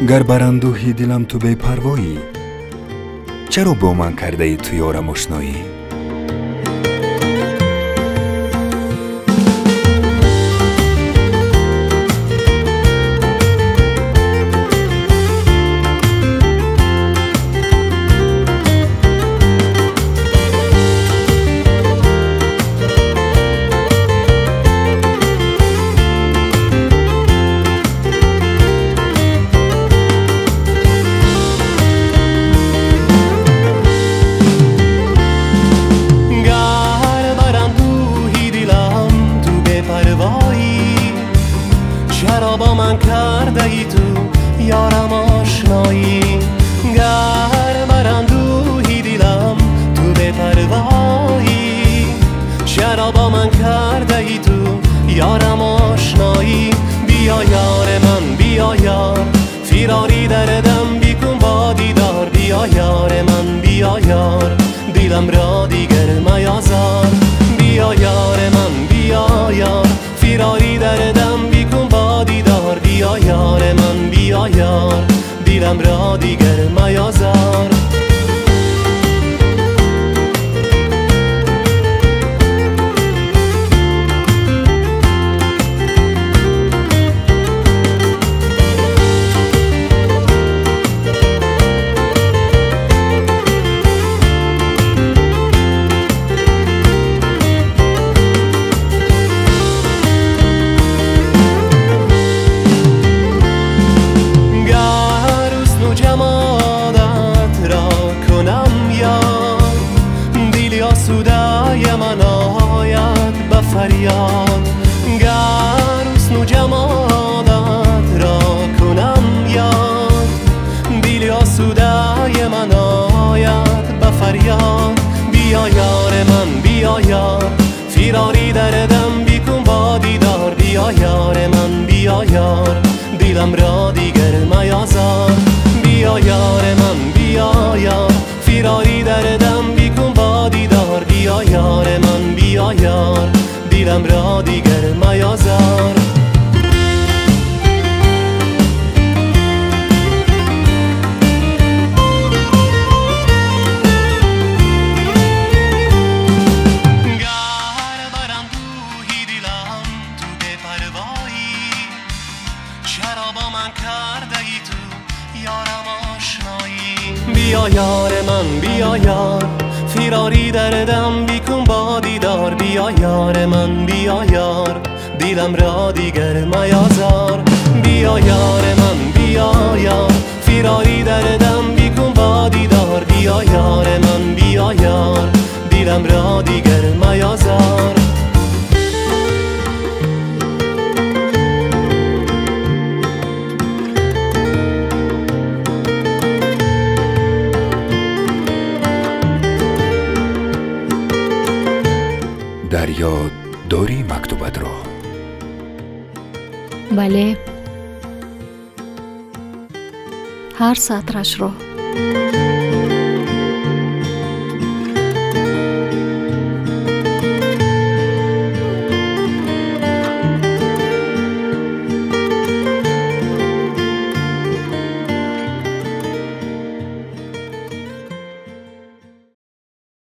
گرد براندوهی دلم تو بی‌پروایی، چرا با من کرده ای تو یارم آشنایی؟ چرا با من کرده ای تو یارم آشنایی؟ گر بر اندوهی دلم تو بی‌پروایی، چرا با من کرده ای تو یارم آشنایی؟ بیا یار من بیا یار، فراری دردم بیکن با دیدار. بیا یار من بیا یار، دلم را دیگر میازار. بیا یار من بیا یار، فراری دردم بیکن با دیدار. بیا یار من بیا یار، دلم را دیگر میازار. سودای من آید به فریاد، گر حسن و جمالت را کنم یاد. دل آسودای من آید به فریاد. بیا یار من بیا یار، فراری دردم بیکن با دیدار. بیا یار من بیا یار، دلم را دیگر میازار. بیا یار من بیا یار، فراری دردم بیکن با دیدار. بیا یار من بیا یار، دلم را دیگر میازار. گر بر اندوهی دلم تو بی‌پروایی، چرا با من کرده ای تو یارم آشنایی؟ بیا یار من بیا یار، فراری دردم بیکن با دیدار. بیا یار من بیا یار، دلم را دیگر میازار. بیا یار من بیا یار، فراری دردم بیکن با دیدار. بیا یار من بیا یار، دلم را دیگر میازار. در یاد داری مکتوبت را؟ بله، هر سطرش را.